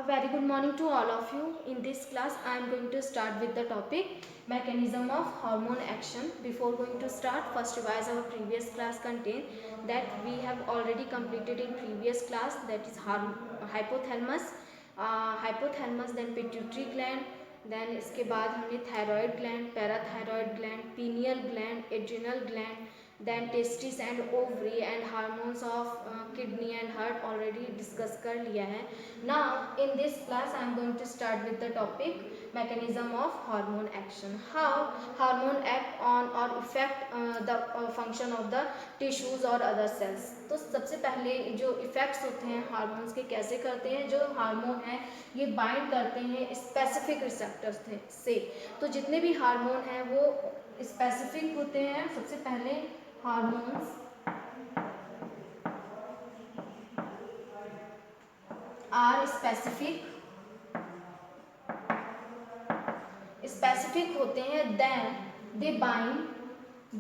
Very good morning to all of you. In this class, I am going to start with the topic mechanism of hormone action. Before going to start, first revise our previous class content that we have already completed in previous class. That is hypothalamus, then pituitary gland, then इसके बाद हमने thyroid gland, parathyroid gland, pineal gland, adrenal gland, then testis and ovary and hormones of kidney and heart already discuss कर लिया है. Now in this class I am going to start with the topic mechanism of hormone action. How hormone act on or affect the function of the tissues or other cells. तो सबसे पहले जो effects होते हैं hormones के कैसे करते हैं. जो हार्मोन है ये बाइंड करते हैं स्पेसिफिक रिसेप्टर्स से. तो जितने भी हार्मोन हैं वो स्पेसिफिक होते हैं. सबसे पहले हार्मोन्स आर स्पेसिफिक होते हैं. Then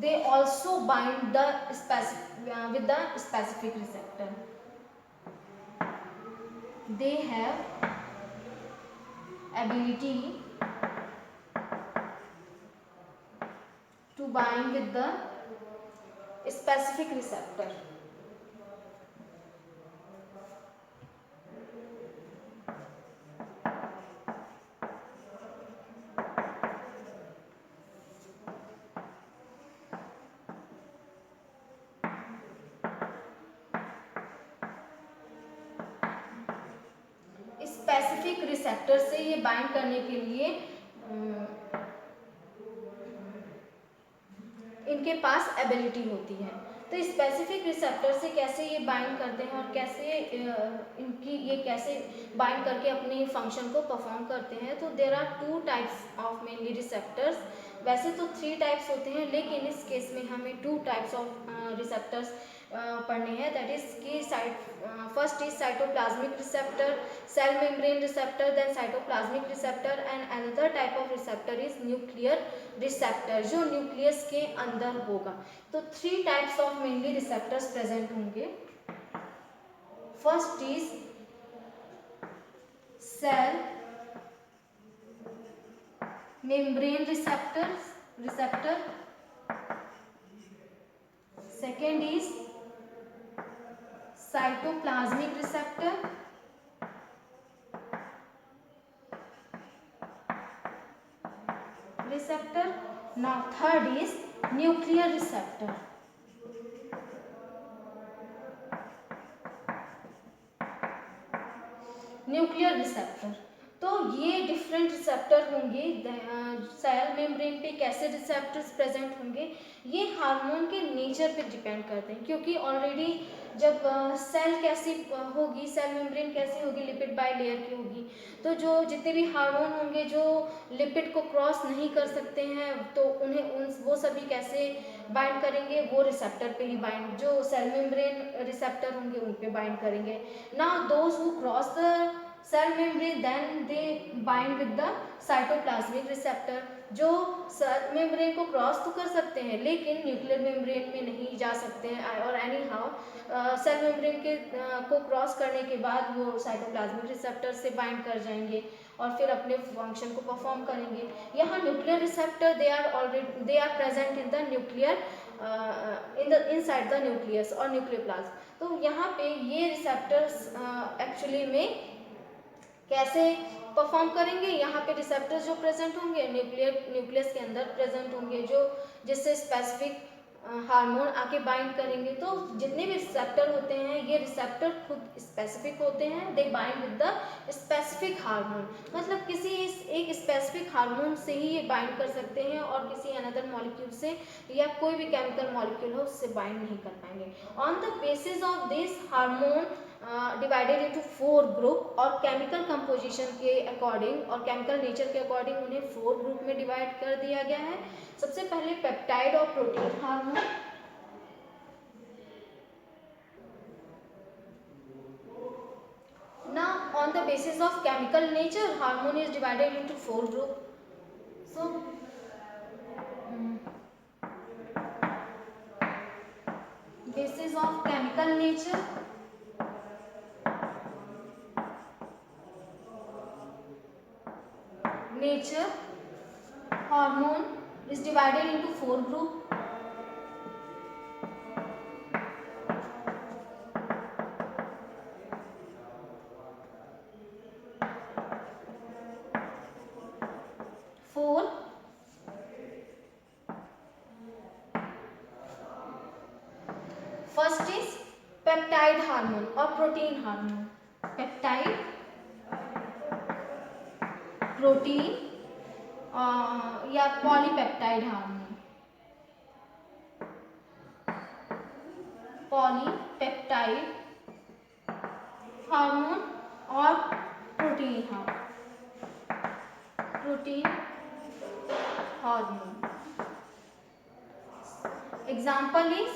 they also bind the with the specific receptor. They have ability to bind with the specific receptor. Specific receptor से ये बाइंड करने के लिए इनके पास एबिलिटी होती है. तो स्पेसिफिक रिसेप्टर से कैसे ये बाइंड करते हैं और कैसे इनकी ये कैसे बाइंड करके अपने फंक्शन को परफॉर्म करते हैं. तो there are 2 types of mainly receptors. वैसे तो 3 टाइप्स होते हैं लेकिन इस केस में हमें 2 टाइप्स ऑफ रिसेप्टर्स पढ़ने हैं. दैट इज की first is cytoplasmic receptor, cell membrane receptor, then cytoplasmic receptor and another type of receptor is nuclear receptor जो न्यूक्लियस के अंदर होगा. तो 3 types of mainly receptors present होंगे. First is cell membrane receptor. Second is cytoplasmic receptor. Now third is nuclear receptor. तो ये different receptor होंगे. Cell membrane पे कैसे रिसेप्टर्स प्रेजेंट होंगे ये हार्मोन के नेचर पे डिपेंड करते हैं. क्योंकि ऑलरेडी जब सेल कैसी होगी, सेल मेम्ब्रेन कैसी होगी, लिपिड बाय लेयर की होगी. तो जो जितने भी हार्मोन होंगे जो लिपिड को क्रॉस नहीं कर सकते हैं तो उन्हें वो सभी कैसे बाइंड करेंगे, वो रिसेप्टर पे ही बाइंड, जो सेल मेम्ब्रेन रिसेप्टर होंगे उन पे बाइंड करेंगे. Now those who cross the cell membrane then they bind with the cytoplasmic receptor. जो सेल मेम्ब्रेन को क्रॉस तो कर सकते हैं लेकिन न्यूक्लियर मेम्ब्रेन में नहीं जा सकते हैं. और एनी हाउ सेल मेम्ब्रेन के को क्रॉस करने के बाद वो साइटोप्लाज्मिक रिसेप्टर से बाइंड कर जाएंगे और फिर अपने फंक्शन को परफॉर्म करेंगे. यहाँ nuclear receptor they are present in the nuclear inside the nucleus और न्यूक्लियोप्लाज्म. तो यहाँ पे ये रिसेप्टर्स एक्चुअली में कैसे परफॉर्म करेंगे. यहाँ पे रिसेप्टर्स जो प्रेजेंट होंगे न्यूक्लियस के अंदर प्रेजेंट होंगे जो जिससे स्पेसिफिक हार्मोन आके बाइंड करेंगे. तो जितने भी रिसेप्टर होते हैं ये रिसेप्टर खुद स्पेसिफिक होते हैं. दे bind with the specific hormone. मतलब किसी एक स्पेसिफिक हार्मोन से ही ये बाइंड कर सकते हैं और किसी अनदर मॉलिक्यूल से या कोई भी केमिकल मॉलिक्यूल हो उससे बाइंड नहीं कर पाएंगे. On the basis of this hormone divided into 4 group और केमिकल कंपोजिशन के अकॉर्डिंग और केमिकल नेचर के अकॉर्डिंग उन्हें 4 ग्रुप में डिवाइड कर दिया गया है. सबसे पहले पेप्टाइड और protein hormone. Now on the basis of chemical nature hormone is divided into 4 group. So basis of chemical nature nature, hormone is divided into 4 groups. First is peptide hormone or protein hormone. Peptide, protein या polypeptide hormone. Polypeptide hormone और protein hormone. Example is,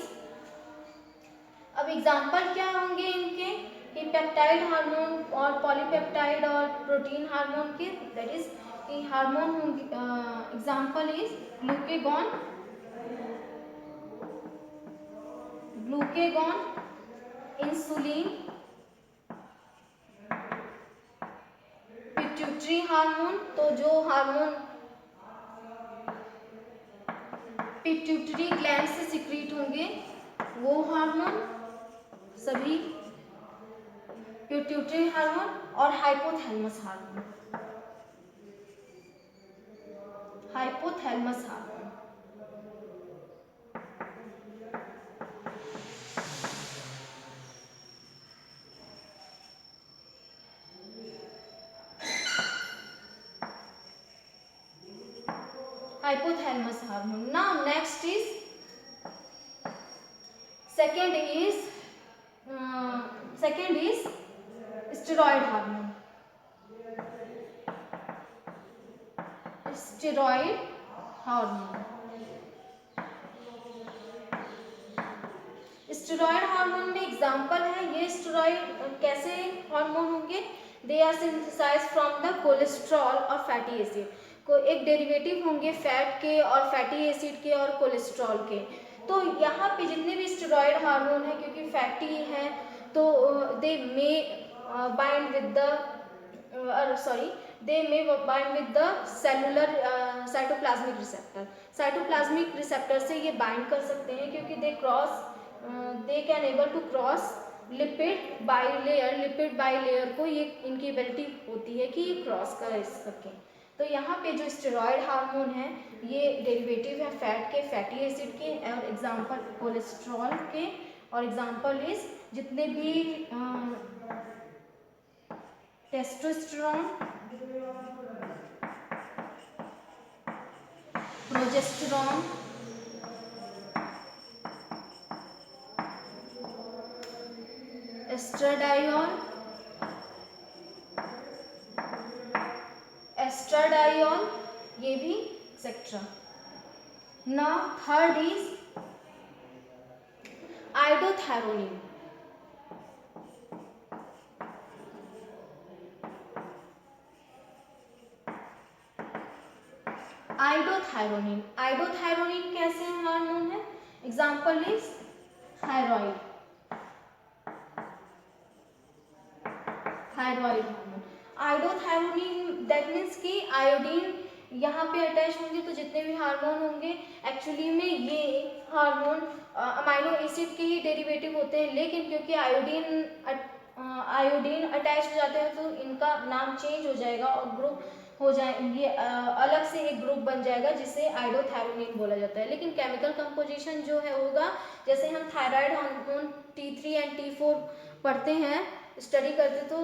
अब example क्या होंगे इनके कि peptide hormone और polypeptide और protein hormone के, दैट इज कि हार्मोन होंगे. Example is glucagon, insulin, pituitary hormone. तो जो हार्मोन पिट्यूटरी ग्लैंड से सिक्रीट होंगे वो हार्मोन सभी पिट्यूटरी हार्मोन, और hypothalamus hormone. Hypothalamus hormone. Now next is second is steroid hormone. Steroid hormone में एग्जाम्पल है ये. स्टेरॉइड कैसे हार्मोन होंगे? They are synthesised from the cholesterol और फैटी एसिड. को एक डेरिवेटिव होंगे फैट के और फैटी एसिड के और कोलेस्ट्रॉल के. तो यहाँ पे जितने भी स्टेरॉइड हार्मोन है, क्योंकि फैटी है तो they may bind with the cellular cytoplasmic receptor. Cytoplasmic receptor से ये बाइंड कर सकते हैं क्योंकि they can able to cross lipid bilayer को, ये इनकी एबिलिटी होती है कि ये क्रॉस कर सकें. तो यहाँ पे जो स्टेरॉइड हार्मोन है ये डेरिवेटिव है फैट के, फैटी एसिड के, और एग्जाम्पल कोलेस्ट्रॉल के. और एग्जाम्पल इज जितने भी टेस्टोस्टेरोन, प्रोजेस्टेरोन, एस्ट्राडायोल, ये भी etcetera. Now third is iodothyronine. Iodothyronine कैसे हार्मोन है? Example is thyroid hormone. Iodothyronine that means कि आयोडीन यहाँ पे अटैच होंगे तो जितने भी हार्मोन होंगे एक्चुअली में ये हार्मोन अमाइनो एसिड के ही डेरिवेटिव होते हैं, लेकिन क्योंकि आयोडीन अटैच हो जाते हैं तो इनका नाम चेंज हो जाएगा और ग्रुप हो जाएंगे, अलग से एक ग्रुप बन जाएगा जिसे आइडोथायरोनिन बोला जाता है. लेकिन केमिकल कंपोजिशन जो है होगा, जैसे हम thyroid hormone T3 and T4 पढ़ते हैं, स्टडी करते, तो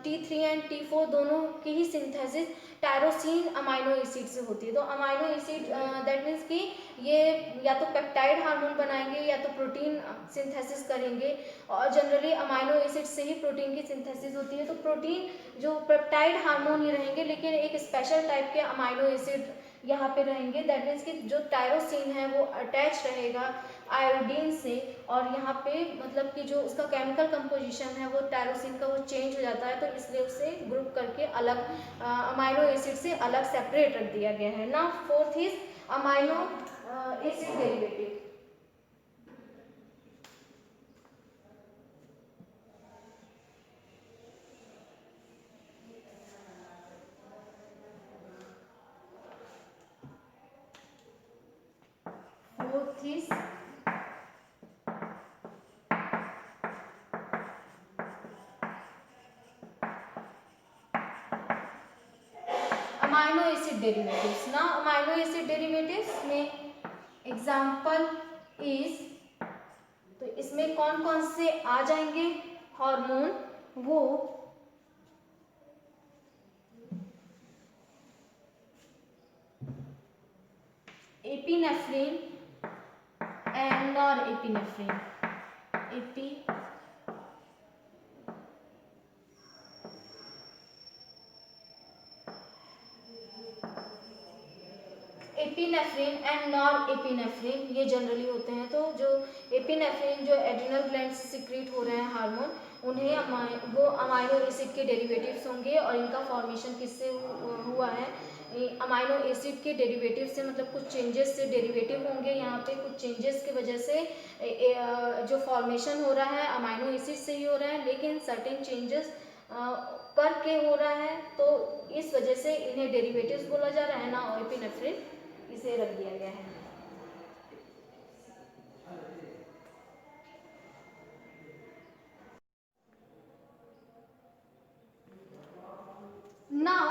T3 एंड T4 दोनों की ही सिंथेसिस टायरोसिन अमाइनो एसिड से होती है. तो अमाइनो एसिड दैट मीन्स कि ये या तो पेप्टाइड हार्मोन बनाएंगे या तो प्रोटीन सिंथेसिस करेंगे, और जनरली अमाइनो एसिड से ही प्रोटीन की सिंथेसिस होती है. तो प्रोटीन जो पेप्टाइड हार्मोन ही रहेंगे, लेकिन एक स्पेशल टाइप के अमाइनो एसिड यहाँ पे रहेंगे. दैट मीन्स कि जो टायरोसिन है वो अटैच रहेगा आयोडीन से, और यहाँ पे मतलब कि जो उसका केमिकल कंपोजिशन है वो टायरोसिन का वो चेंज हो जाता है, तो इसलिए उसे ग्रुप करके अलग अमाइनो एसिड से अलग सेपरेट रख दिया गया है. Now fourth is amino acid derivative. Fourth is amino acid derivatives. ना अमाइनो एसिड डेरिवेटिव्स में एग्जाम्पल इज, तो इसमें कौन कौन से आ जाएंगे हार्मोन, वो epinephrine and nor epinephrine. Epinephrine and nor epinephrine ये जनरली होते हैं। तो जो एपिनेफ्रिन जो एड्रिनल ग्लैंड से सिक्रीट हो रहे हैं हार्मोन, उन्हें वो अमाइनो एसिड के डेरिवेटिव्स होंगे। और इनका फॉर्मेशन किससे हुआ है, अमाइनो एसिड के डेरिवेटिव से, मतलब कुछ चेंजेस से डेरिवेटिव होंगे। यहाँ पे कुछ चेंजेस की वजह से जो फॉर्मेशन हो रहा है अमाइनो एसिड से ही हो रहा है, लेकिन सर्टेन चेंजेस करके हो रहा है, तो इस वजह से इन्हें डेरिवेटिव्स बोला जा रहा है ना, एपिनेफ्रिन इसे रख दिया गया है। नाउ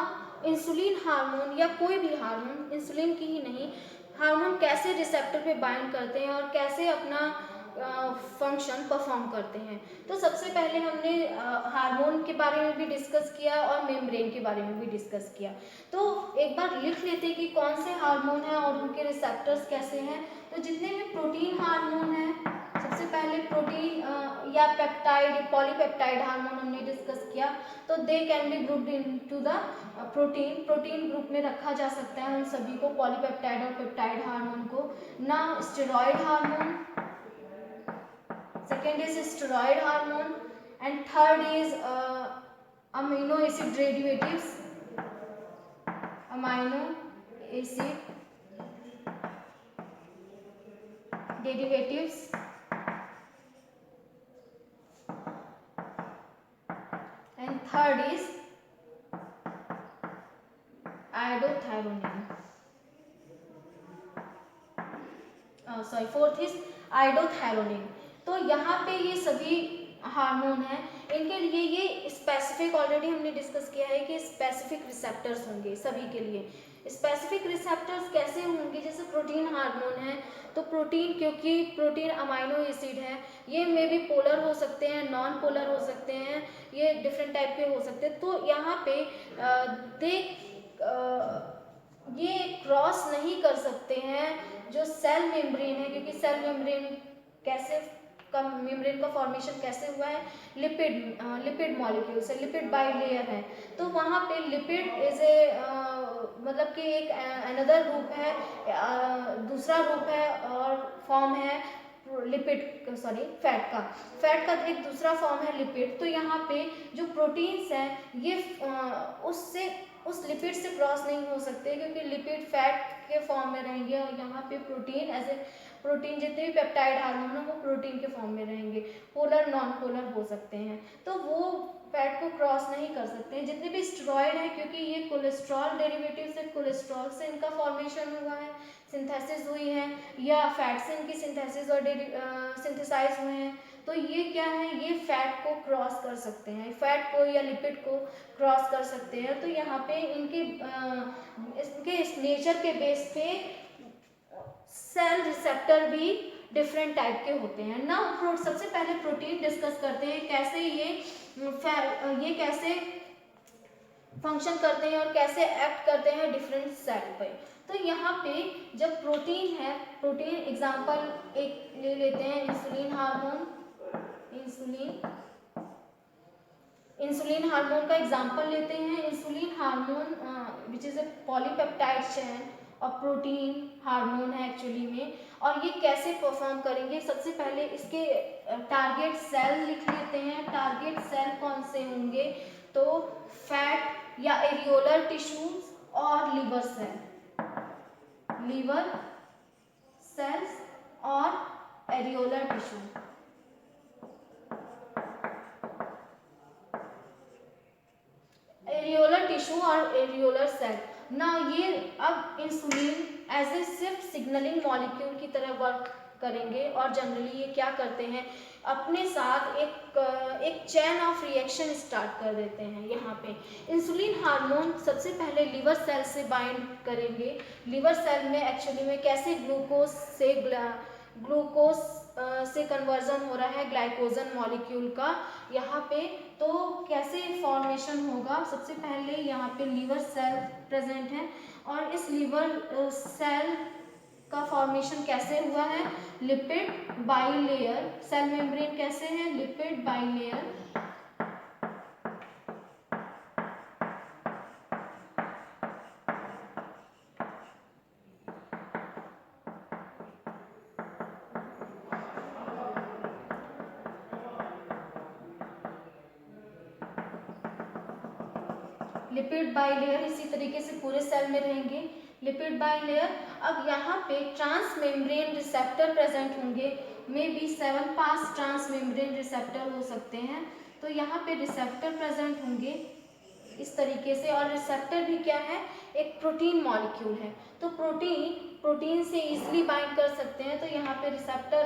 इंसुलिन हार्मोन या कोई भी हार्मोन, इंसुलिन की ही नहीं, हार्मोन कैसे रिसेप्टर पे बाइंड करते हैं और कैसे अपना फंक्शन परफॉर्म करते हैं। तो सबसे पहले हमने हार्मोन के बारे में भी डिस्कस किया और मेम्ब्रेन के बारे में भी डिस्कस किया। तो एक बार लिख लेते हैं कि कौन से हार्मोन हैं और उनके रिसेप्टर्स कैसे हैं। तो जितने भी प्रोटीन हार्मोन हैं, सबसे पहले प्रोटीन या पेप्टाइड, पॉलीपेप्टाइड हार्मोन हमने डिस्कस किया। तो they can be grouped into the protein group में रखा जा सकता है उन सभी को, पॉलीपेप्टाइड और पेप्टाइड हार्मोन को। ना steroid hormone, second is steroid hormone, and third is amino acid derivatives, amino acid derivatives, and third is iodothyronine, fourth is iodothyronine। तो यहाँ पे ये सभी हार्मोन हैं, इनके लिए ये स्पेसिफिक, ऑलरेडी हमने डिस्कस किया है कि स्पेसिफिक रिसेप्टर्स होंगे सभी के लिए। स्पेसिफिक रिसेप्टर्स कैसे होंगे, जैसे प्रोटीन हार्मोन है, तो प्रोटीन, क्योंकि प्रोटीन अमाइनो एसिड है, ये मे भी पोलर हो सकते हैं, नॉन पोलर हो सकते हैं, ये डिफरेंट टाइप के हो सकते हैं। तो यहाँ पे ये क्रॉस नहीं कर सकते हैं जो सेल मेम्ब्रेन है, क्योंकि सेल मेम्ब्रेन कैसे मेम्ब्रेन का फॉर्मेशन कैसे हुआ है, लिपिड मॉलिक्यूल से, लिपिड बाई लेयर है। तो वहाँ पे लिपिड इज ए मतलब कि एक अनदर रूप है, दूसरा रूप है और फॉर्म है लिपिड, सॉरी फैट का एक दूसरा फॉर्म है लिपिड। तो यहाँ पे जो प्रोटीन्स हैं ये उससे, उस लिपिड से क्रॉस नहीं हो सकते, क्योंकि लिपिड फैट के फॉर्म में रहेंगे और यहाँ पे प्रोटीन एज ए प्रोटीन, जितने भी पेप्टाइड हार्मोन है वो प्रोटीन के फॉर्म में रहेंगे, पोलर नॉन पोलर हो सकते हैं, तो वो फैट को क्रॉस नहीं कर सकते हैं। जितने भी स्टेरॉइड है, क्योंकि ये कोलेस्ट्रॉल डेरिवेटिव से, कोलेस्ट्रॉल से इनका फॉर्मेशन हुआ है, सिंथेसिस हुई है, या फैट से इनकी सिंथेसिस और सिंथेसाइज हुए हैं, तो ये क्या है, ये फैट को क्रॉस कर सकते हैं, फैट को या लिपिड को क्रॉस कर सकते हैं। तो यहाँ पे इनके इस नेचर के बेस पे सेल रिसेप्टर भी डिफरेंट टाइप के होते हैं ना। सबसे पहले प्रोटीन डिस्कस करते हैं, कैसे ये कैसे फंक्शन करते हैं और कैसे एक्ट करते हैं डिफरेंट सेल पे। तो यहाँ पे जब प्रोटीन है, प्रोटीन एग्जांपल एक ले लेते हैं, इंसुलिन हार्मोन, इंसुलिन हार्मोन का एग्जांपल लेते हैं। Insulin hormone which is a polypeptide chain और प्रोटीन हार्मोन है एक्चुअली में। और ये कैसे परफॉर्म करेंगे, सबसे पहले इसके टारगेट सेल लिख लेते हैं। टारगेट सेल कौन से होंगे, तो फैट या एरियोलर टिश्यूज और लिवर सेल्स और एरियोलर टिश्यू। एरियोलर टिश्यू और एरियोलर सेल ना, ये अब इंसुलिन एज ए सिर्फ सिग्नलिंग मॉलिक्यूल की तरह वर्क करेंगे और जनरली ये क्या करते हैं, अपने साथ एक चेन ऑफ रिएक्शन स्टार्ट कर देते हैं। यहाँ पे इंसुलिन हार्मोन सबसे पहले लिवर सेल से बाइंड करेंगे। लिवर सेल में एक्चुअली में कैसे ग्लूकोज से कन्वर्जन हो रहा है ग्लाइकोजन मॉलिक्यूल का यहाँ पे, तो कैसे फॉर्मेशन होगा, सबसे पहले यहाँ पे लिवर सेल प्रेजेंट है और इस लिवर सेल का फॉर्मेशन कैसे हुआ है, लिपिड बाइलेयर, सेल मेम्ब्रेन कैसे है, लिपिड बाइलेयर। लिपिड बाइलेयर इसी तरीके से पूरे सेल में रहेंगे, लिपिड बाइलेयर। अब यहाँ पे ट्रांस मेम्ब्रेन रिसेप्टर प्रेजेंट होंगे, may be 7 pass trans membrane receptor हो सकते हैं, तो यहाँ पे रिसेप्टर प्रेजेंट होंगे इस तरीके से। और रिसेप्टर भी क्या है, एक प्रोटीन मॉलिक्यूल है, तो प्रोटीन से इजीली बाइंड कर सकते हैं, तो यहाँ पे रिसेप्टर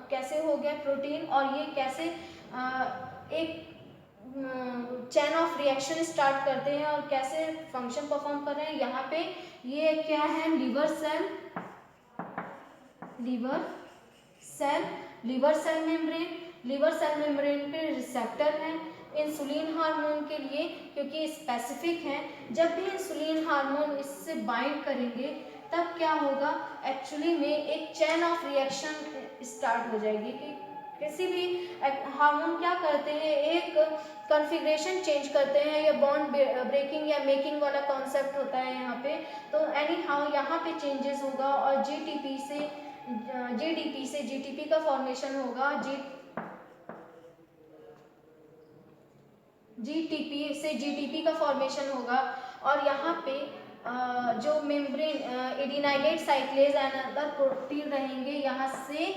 कैसे हो गया प्रोटीन, और ये कैसे एक चैन ऑफ रिएक्शन स्टार्ट करते हैं और कैसे फंक्शन परफॉर्म कर रहे हैं। यहाँ पे ये क्या है, लिवर सेल मेम्ब्रेन पे रिसेप्टर है इंसुलिन हार्मोन के लिए, क्योंकि स्पेसिफिक है। जब भी इंसुलिन हार्मोन इससे बाइंड करेंगे तब क्या होगा, एक्चुअली में एक चैन ऑफ रिएक्शन स्टार्ट हो जाएगी कि किसी भी हार्मोन क्या करते हैं, एक कॉन्फ़िगरेशन चेंज करते हैं, या बॉन्ड ब्रेकिंग या मेकिंग वाला कॉन्सेप्ट होता है यहाँ पे, तो एनी हाउ यहाँ पे चेंजेस होगा और जीडीपी से जीटीपी का फॉर्मेशन होगा, जीटीपी से जीटीपी का फॉर्मेशन होगा। और यहाँ पे जो membrane adenylate साइक्लेज and other protein रहेंगे, यहाँ से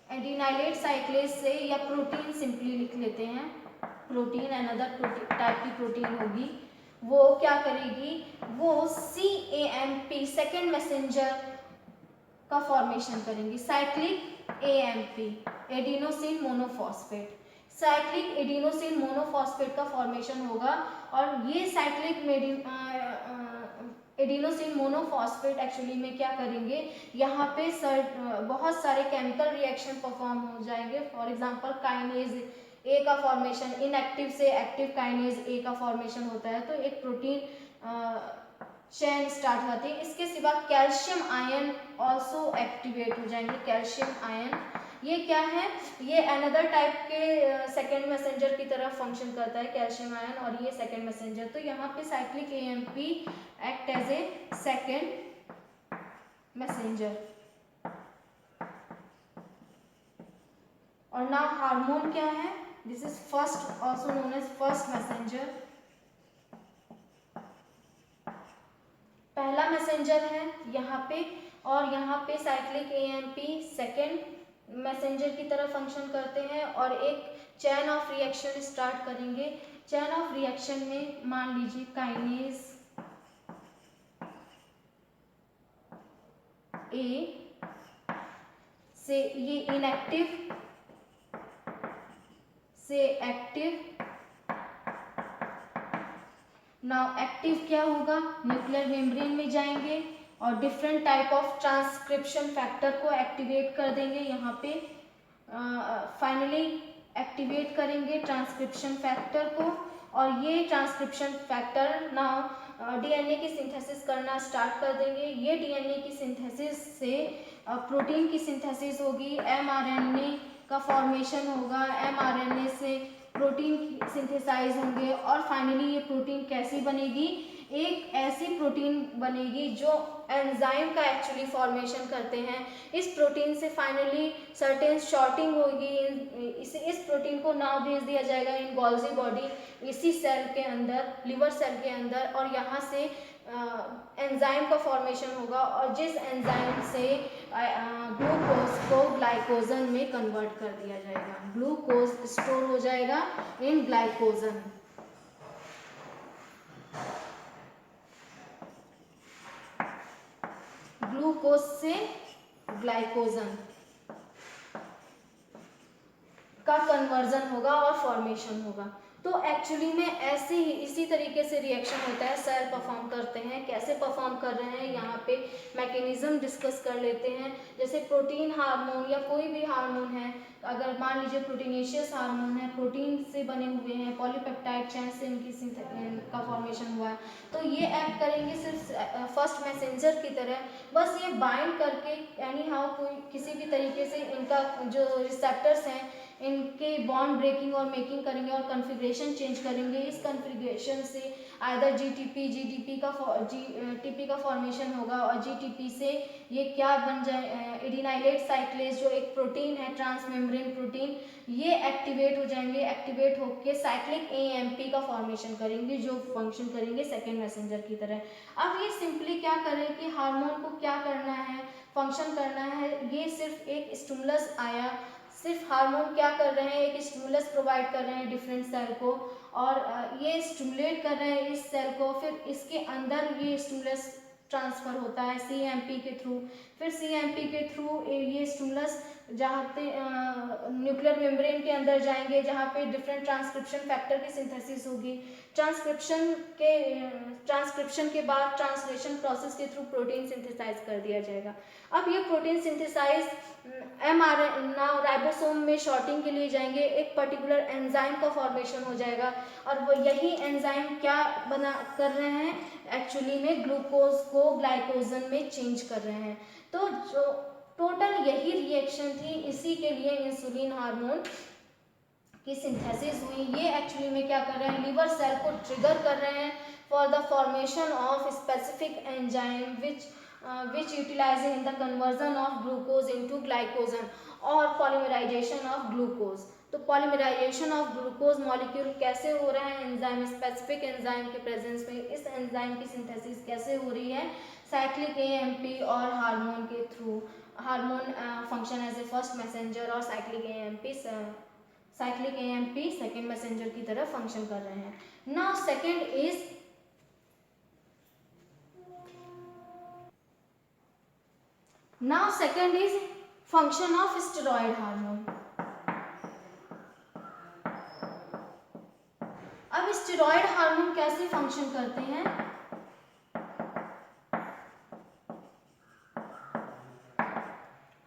एडिनाइलेट साइक्लेज से, या प्रोटीन सिंपली लिख लेते हैं, प्रोटीन एंड अदर टाइप की प्रोटीन होगी, वो क्या करेगी, वो CAMP सेकेंड मैसेंजर का फॉर्मेशन करेंगी, cyclic AMP adenosine monophosphate, cyclic adenosine monophosphate का फॉर्मेशन होगा। और ये साइक्लिक एडिनोसिन मोनोफॉस्फेट एक्चुअली में क्या करेंगे, यहाँ पे बहुत सारे केमिकल रिएक्शन परफॉर्म हो जाएंगे। फॉर एग्जांपल काइनेज ए का फॉर्मेशन, इनएक्टिव से एक्टिव काइनेज ए का फॉर्मेशन होता है, तो एक प्रोटीन चेन स्टार्ट होती है। इसके सिवा कैल्शियम आयन ऑल्सो एक्टिवेट हो जाएंगे, कैल्शियम आयन ये क्या है, ये अनदर टाइप के सेकेंड मैसेंजर की तरह फंक्शन करता है कैल्शियम आयन, और ये सेकेंड मैसेंजर, तो यहाँ पे cyclic AMP act as a second messenger. और नाउ हार्मोन क्या है, this is first also known as first messenger, पहला मैसेंजर है यहाँ पे, और यहाँ पे साइक्लिक AMP सेकेंड मैसेंजर की तरह फंक्शन करते हैं और एक चैन ऑफ रिएक्शन स्टार्ट करेंगे। चैन ऑफ रिएक्शन में मान लीजिए काइनेज ए से ये इनएक्टिव से एक्टिव, नाउ एक्टिव क्या होगा, न्यूक्लियर मेम्ब्रेन में जाएंगे और different type of transcription factor को एक्टिवेट कर देंगे, यहाँ पे फाइनली एक्टिवेट करेंगे ट्रांसक्रिप्शन फैक्टर को, और ये ट्रांसक्रिप्शन फैक्टर नाउ DNA की सिंथेसिस करना स्टार्ट कर देंगे। ये DNA की सिंथेसिस से प्रोटीन की सिंथेसिस होगी, mRNA का फॉर्मेशन होगा, mRNA से प्रोटीन सिंथेसाइज होंगे, और फाइनली ये प्रोटीन कैसी बनेगी, एक ऐसी प्रोटीन बनेगी जो एंजाइम का एक्चुअली फॉर्मेशन करते हैं। इस प्रोटीन से फाइनली सर्टेन शॉर्टिंग होगी, इस प्रोटीन को नाव भेज दिया जाएगा इन गोल्जी बॉडी, इसी सेल के अंदर, लिवर सेल के अंदर, और यहाँ से एंजाइम का फॉर्मेशन होगा, और जिस एंजाइम से ग्लूकोज को ग्लाइकोजन में कन्वर्ट कर दिया जाएगा, ग्लूकोज स्टोर हो जाएगा इन ग्लाइकोजन। ग्लूकोज से ग्लाइकोजन का कन्वर्जन होगा और फॉर्मेशन होगा। तो एक्चुअली में ऐसे ही इसी तरीके से रिएक्शन होता है, सेल परफॉर्म करते हैं। कैसे परफॉर्म कर रहे हैं यहाँ पे मैकेनिज्म डिस्कस कर लेते हैं। जैसे प्रोटीन हार्मोन या कोई भी हार्मोन है, अगर मान लीजिए प्रोटीनेशियस हार्मोन है, प्रोटीन से बने हुए हैं, पॉलीपेप्टाइड चेन से इनका फॉर्मेशन हुआ है, तो ये एक्ट करेंगे सिर्फ फर्स्ट मैसेंजर की तरह, बस ये बाइंड करके एनी हाउ कोई किसी भी तरीके से इनका जो रिसेप्टर्स हैं इनके बॉन्ड ब्रेकिंग और मेकिंग करेंगे और कॉन्फ़िगरेशन चेंज करेंगे। इस कॉन्फ़िगरेशन से आइदर जीटीपी का फॉर्मेशन होगा और जीटीपी से ये क्या बन जाए, एडिनाइलेट साइक्लेज जो एक प्रोटीन है, ट्रांसमेम्ब्रेन प्रोटीन, ये एक्टिवेट हो जाएंगे। एक्टिवेट होकर साइक्लिक एएमपी का फॉर्मेशन करेंगे जो फंक्शन करेंगे सेकेंड मैसेंजर की तरह। अब ये सिंपली क्या करें कि हार्मोन को क्या करना है, फंक्शन करना है। ये सिर्फ एक स्टिमुलस आया, सिर्फ हार्मोन क्या कर रहे हैं, एक स्टिमुलस प्रोवाइड कर रहे हैं डिफरेंट सेल को और ये स्टिमुलेट कर रहे हैं इस सेल को, फिर इसके अंदर ये स्टिमुलस ट्रांसफर होता है सीएमपी के थ्रू। फिर सीएमपी के थ्रू ये स्टिमुलस जहाँ पे न्यूक्लियर मेम्ब्रेन के अंदर जाएंगे जहाँ पे डिफरेंट ट्रांसक्रिप्शन फैक्टर की सिंथेसिस होगी। ट्रांसक्रिप्शन के बाद ट्रांसलेशन प्रोसेस के थ्रू प्रोटीन सिंथेसाइज कर दिया जाएगा। अब ये प्रोटीन सिंथेसाइज एमआरएनए राइबोसोम में शॉर्टिंग के लिए जाएंगे, एक पर्टिकुलर एंजाइम का फॉर्मेशन हो जाएगा और वो यही एंजाइम क्या बना कर रहे हैं, एक्चुअली में ग्लूकोज को ग्लाइकोजन में चेंज कर रहे हैं। तो जो टोटल यही रिएक्शन थी, इसी के लिए इंसुलिन हार्मोन की सिंथेसिस हुई। ये एक्चुअली में क्या कर रहे हैं, लिवर सेल को ट्रिगर कर रहे हैं for the formation of specific enzyme which utilizing in the conversion of glucose into glycogen और polymerization of glucose। तो polymerization of glucose molecule कैसे हो रहा है, एंजाइम स्पेसिफिक एंजाइम के प्रेजेंस में। इस एंजाइम की सिंथेसिस कैसे हो रही है, साइक्लिक एएमपी और हार्मोन के through. Hormone function as a first messenger और साइक्लिक एएमपी सेकेंड मैसेंजर की तरह फंक्शन कर रहे हैं। Now second is function of steroid hormone. अब स्टेरॉयड हार्मोन कैसे फंक्शन करते हैं,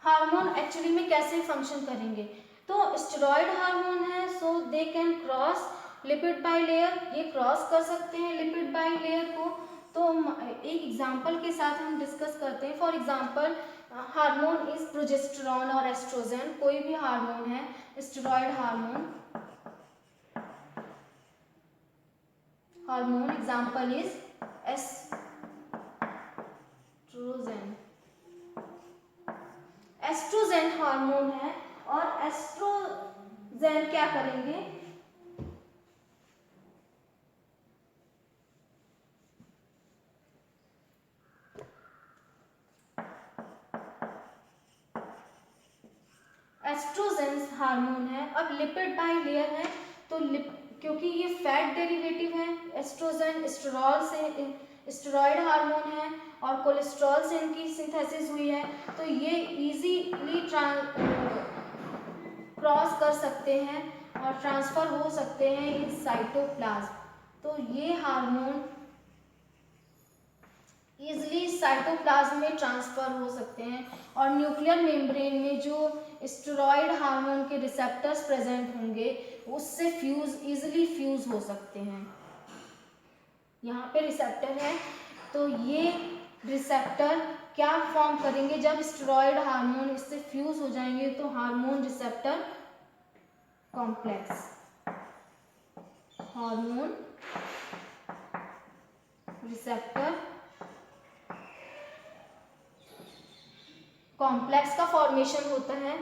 हार्मोन एक्चुअली में कैसे फंक्शन करेंगे। तो स्टेरॉयड हार्मोन है, so they can cross lipid bilayer, ये क्रॉस कर सकते हैं लिपिड बाई लेयर को। तो एक एग्जांपल के साथ हम डिस्कस करते हैं। For example hormone is progesterone और एस्ट्रोजन, कोई भी हार्मोन है, steroid hormone example is oestrogen hormone है और एस्ट्रोजन क्या करेंगे, एस्ट्रोजन हार्मोन है। अब लिपिड बाई लेयर है, तो क्योंकि ये फैट डेरिवेटिव है, एस्ट्रोजन स्टेरॉयड हार्मोन है और कोलेस्ट्रॉल से इनकी सिंथेसिस हुई है, तो ये इजीली क्रॉस कर सकते हैं और ट्रांसफर हो सकते हैं इन साइटोप्लाज्म। तो ये हार्मोन इजिली साइटोप्लाज्म में ट्रांसफर हो सकते हैं और न्यूक्लियर मेम्ब्रेन में जो स्टेरॉयड हार्मोन के रिसेप्टर्स प्रेजेंट होंगे उससे इजिली फ्यूज हो सकते हैं। यहाँ पे रिसेप्टर है, तो ये रिसेप्टर क्या फॉर्म करेंगे, जब स्टेरॉयड हार्मोन इससे फ्यूज हो जाएंगे तो hormone receptor complex, hormone receptor complex का फॉर्मेशन होता है।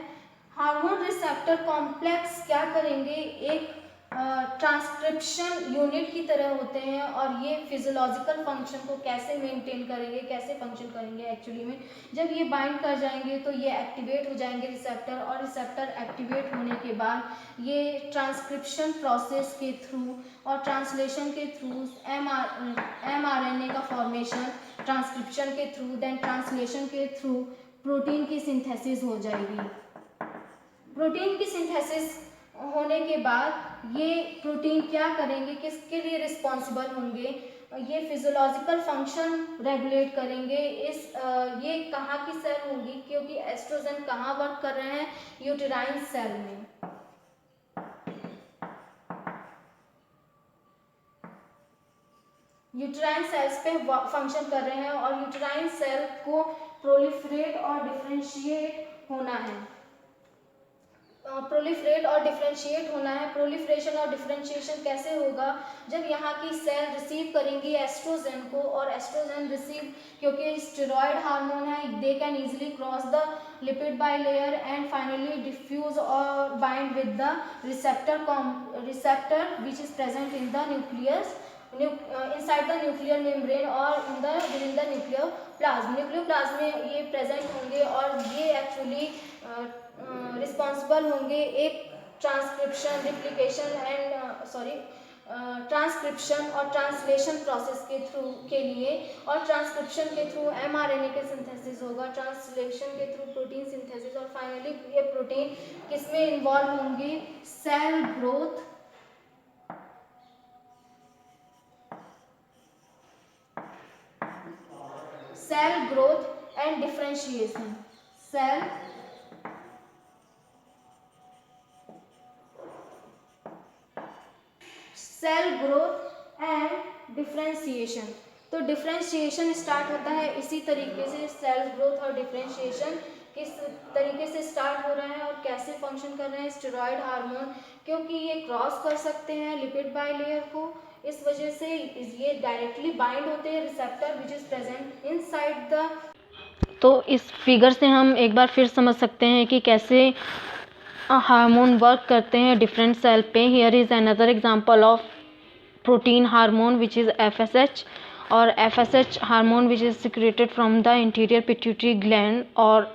हार्मोन रिसेप्टर कॉम्प्लेक्स क्या करेंगे, एक ट्रांसक्रिप्शन यूनिट की तरह होते हैं और ये फिजियोलॉजिकल फंक्शन को कैसे मेंटेन करेंगे, कैसे फंक्शन करेंगे एक्चुअली में, जब ये बाइंड कर जाएंगे तो ये एक्टिवेट हो जाएंगे रिसेप्टर, और रिसेप्टर एक्टिवेट होने के बाद ये ट्रांसक्रिप्शन प्रोसेस के थ्रू और ट्रांसलेशन के थ्रू mRNA का फॉर्मेशन, ट्रांसक्रिप्शन के थ्रू, देन ट्रांसलेशन के थ्रू प्रोटीन की सिंथेसिस हो जाएगी। प्रोटीन की सिंथेसिस होने के बाद ये प्रोटीन क्या करेंगे, किसके लिए रिस्पॉन्सिबल होंगे, ये फिजियोलॉजिकल फंक्शन रेगुलेट करेंगे। ये कहाँ की सेल होंगी, क्योंकि एस्ट्रोजन कहाँ वर्क कर रहे हैं, यूटेराइन सेल में। यूटेराइन सेल्स पे फंक्शन कर रहे हैं और यूटेराइन सेल को प्रोलिफरेट और डिफरेंशिएट होना है। प्रोलिफरेट और डिफरेंशिएट होना है। प्रोलिफरेशन और डिफरेंशिएशन कैसे होगा, जब यहाँ की सेल रिसीव करेंगी एस्ट्रोजन को, और एस्ट्रोजन रिसीव, क्योंकि स्टेरॉयड हार्मोन है, they can easily cross the lipid bilayer and finally diffuse और bind with the receptor which is present in the nucleus, inside the nuclear membrane और within the nucleoplasm। Nucleoplasm में ये present होंगे और ये actually responsible होंगे एक transcription, replication and transcription और ट्रांसलेशन प्रोसेस के लिए, और ट्रांसक्रिप्शन के थ्रू mRNA के सिंथेसिस होगा, ट्रांसलेशन के थ्रू प्रोटीन सिंथेसिस, और फाइनली ये प्रोटीन किसमें इन्वॉल्व होंगी, cell growth, cell growth and differentiation, cell growth and differentiation. तो डिफरेंशिएशन स्टार्ट होता है इसी तरीके से। सेल ग्रोथ और डिफरेंशिएशन किस तरीके से स्टार्ट हो रहा है और कैसे फंक्शन कर रहे हैं, स्टेरॉयड हार्मोन, क्योंकि ये क्रॉस कर सकते हैं लिपिड बाइलेयर को, इस वजह से ये डायरेक्टली बाइंड होते हैं receptor which is present inside the. तो इस फिगर से हम एक बार फिर समझ सकते हैं कि कैसे हार्मोन वर्क करते हैं डिफरेंट सेल पे। Here is another example of protein hormone which is FSH, और FSH hormone which is secreted from the anterior pituitary gland, और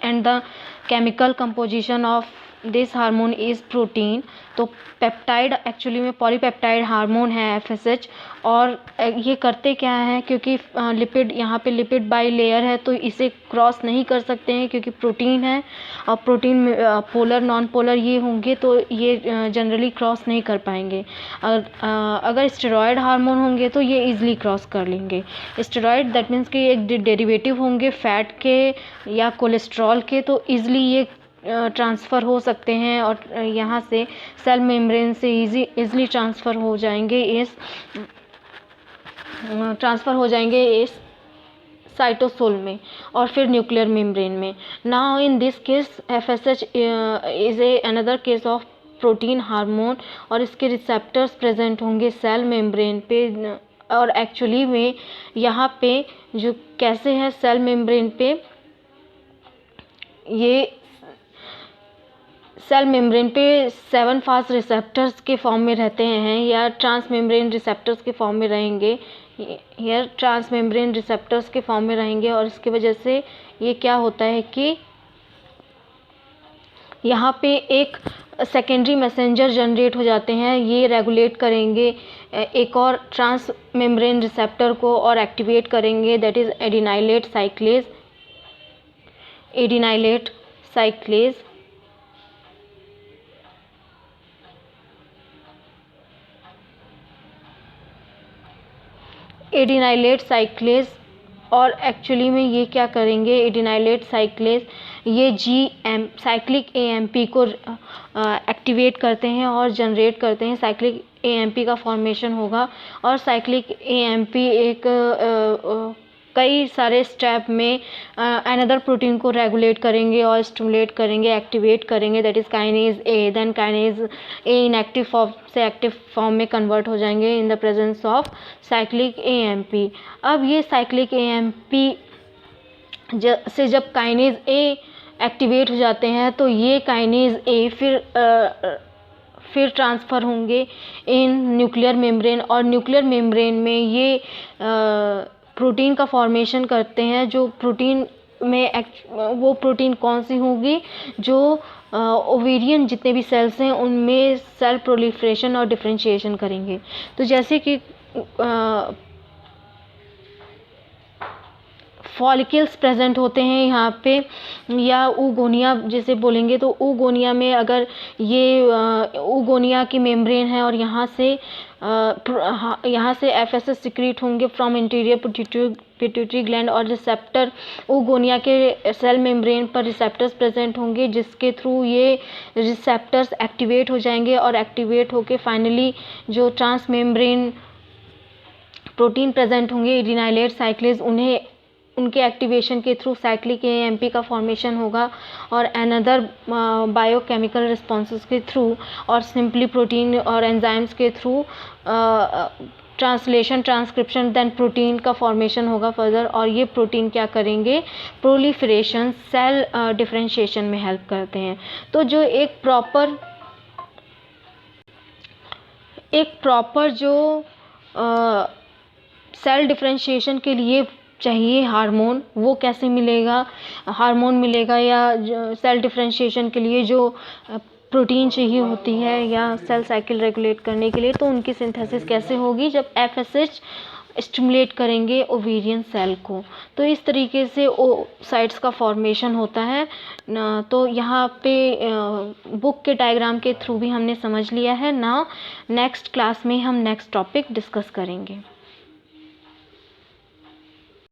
and the chemical composition of this hormone is protein. तो peptide actually में polypeptide hormone है FSH, और ये करते क्या है, क्योंकि लिपिड यहाँ पे लिपिड बाई लेयर है तो इसे क्रॉस नहीं कर सकते हैं क्योंकि प्रोटीन है, और प्रोटीन में पोलर नॉन पोलर ये होंगे तो ये जनरली क्रॉस नहीं कर पाएंगे। अगर स्टेरॉयड हार्मोन होंगे तो ये इजीली क्रॉस कर लेंगे। स्टेरॉयड दैट मीन्स कि एक डेरिवेटिव होंगे फैट के या कोलेस्ट्रॉल के, तो ईज़िली ये ट्रांसफ़र हो सकते हैं और यहाँ से सेल मेम्ब्रेन से इजीली ट्रांसफ़र हो जाएंगे इस साइटोसोल में और फिर न्यूक्लियर मेम्ब्रेन में। Now in this case FSH is another case of protein hormone, और इसके रिसेप्टर्स प्रेजेंट होंगे सेल मेम्ब्रेन पे। और एक्चुअली में यहाँ पे जो कैसे है सेल मेम्ब्रेन पे, ये सेल मेम्ब्रेन पे 7 फास्ट रिसेप्टर्स के फॉर्म में रहते हैं या ट्रांस मेम्ब्रेन रिसेप्टर्स के फॉर्म में रहेंगे। हियर ट्रांस मेम्ब्रेन रिसेप्टर्स के फॉर्म में रहेंगे, और इसकी वजह से ये क्या होता है कि यहाँ पे एक सेकेंडरी मैसेंजर जनरेट हो जाते हैं, ये रेगुलेट करेंगे एक और ट्रांस मेम्ब्रेन रिसेप्टर को और एक्टिवेट करेंगे, दैट इज़ एडिनाइलेट साइक्लेज। एडिनाइलेट साइक्लेज और एक्चुअली में ये क्या करेंगे, एडिनाइलेट साइक्लेज ये साइक्लिक AMP को एक्टिवेट करते हैं और जनरेट करते हैं। साइक्लिक AMP का फॉर्मेशन होगा, और साइक्लिक AMP एक कई सारे स्टेप में अनदर प्रोटीन को रेगुलेट करेंगे और स्टिमुलेट करेंगे, एक्टिवेट करेंगे, that is kinase A। Then kinase A inactive form से एक्टिव फॉर्म में कन्वर्ट हो जाएंगे in the presence of cyclic AMP। अब ये साइक्लिक AMP से जब काइनेज A एक्टिवेट हो जाते हैं तो ये काइनेज A फिर फिर ट्रांसफ़र होंगे इन न्यूक्लियर मेम्ब्रेन, और न्यूक्लियर मेम्ब्रेन में ये प्रोटीन का फॉर्मेशन करते हैं। जो प्रोटीन में वो प्रोटीन कौन सी होगी, जो ओवेरियन जितने भी सेल्स हैं उनमें सेल प्रोलिफरेशन और डिफरेंशिएशन करेंगे। तो जैसे कि फॉलिकल्स प्रेजेंट होते हैं यहाँ पे, या ऊगोनिया जिसे बोलेंगे, तो ऊगोनिया में अगर ये ऊगोनिया की मेम्ब्रेन है और यहाँ से एफएसएस सिक्रीट होंगे फ्रॉम इंटीरियर पिट्यूटरी ग्लैंड, और रिसेप्टर ऊगोनिया के सेल मेम्ब्रेन पर रिसेप्टर्स प्रेजेंट होंगे, जिसके थ्रू ये रिसेप्टर्स एक्टिवेट हो जाएंगे, और एक्टिवेट होके फाइनली जो ट्रांस मेम्ब्रेन प्रोटीन प्रेजेंट होंगे एडिनाइलेट साइक्लेज, उनके एक्टिवेशन के थ्रू साइक्लिक एएमपी का फॉर्मेशन होगा, और अनदर बायोकेमिकल रिस्पॉन्सेस के थ्रू और सिंपली प्रोटीन और एंजाइम्स के through translation, transcription, then protein का फॉर्मेशन होगा फर्दर, और ये प्रोटीन क्या करेंगे, प्रोलिफरेशन, सेल डिफरेंशिएशन में हेल्प करते हैं। तो जो एक प्रॉपर जो सेल डिफरेंशिएशन के लिए चाहिए हार्मोन, वो कैसे मिलेगा, हार्मोन मिलेगा, या सेल डिफरेंशिएशन के लिए जो प्रोटीन चाहिए होती है या सेल साइकिल रेगुलेट करने के लिए, तो उनकी सिंथेसिस कैसे होगी, जब एफएसएच स्टिमुलेट करेंगे ओवेरियन सेल को। तो इस तरीके से ओसाइट्स का फॉर्मेशन होता है। तो यहाँ पे बुक के डायग्राम के थ्रू भी हमने समझ लिया है। नाउ नेक्स्ट क्लास में हम नेक्स्ट टॉपिक डिस्कस करेंगे।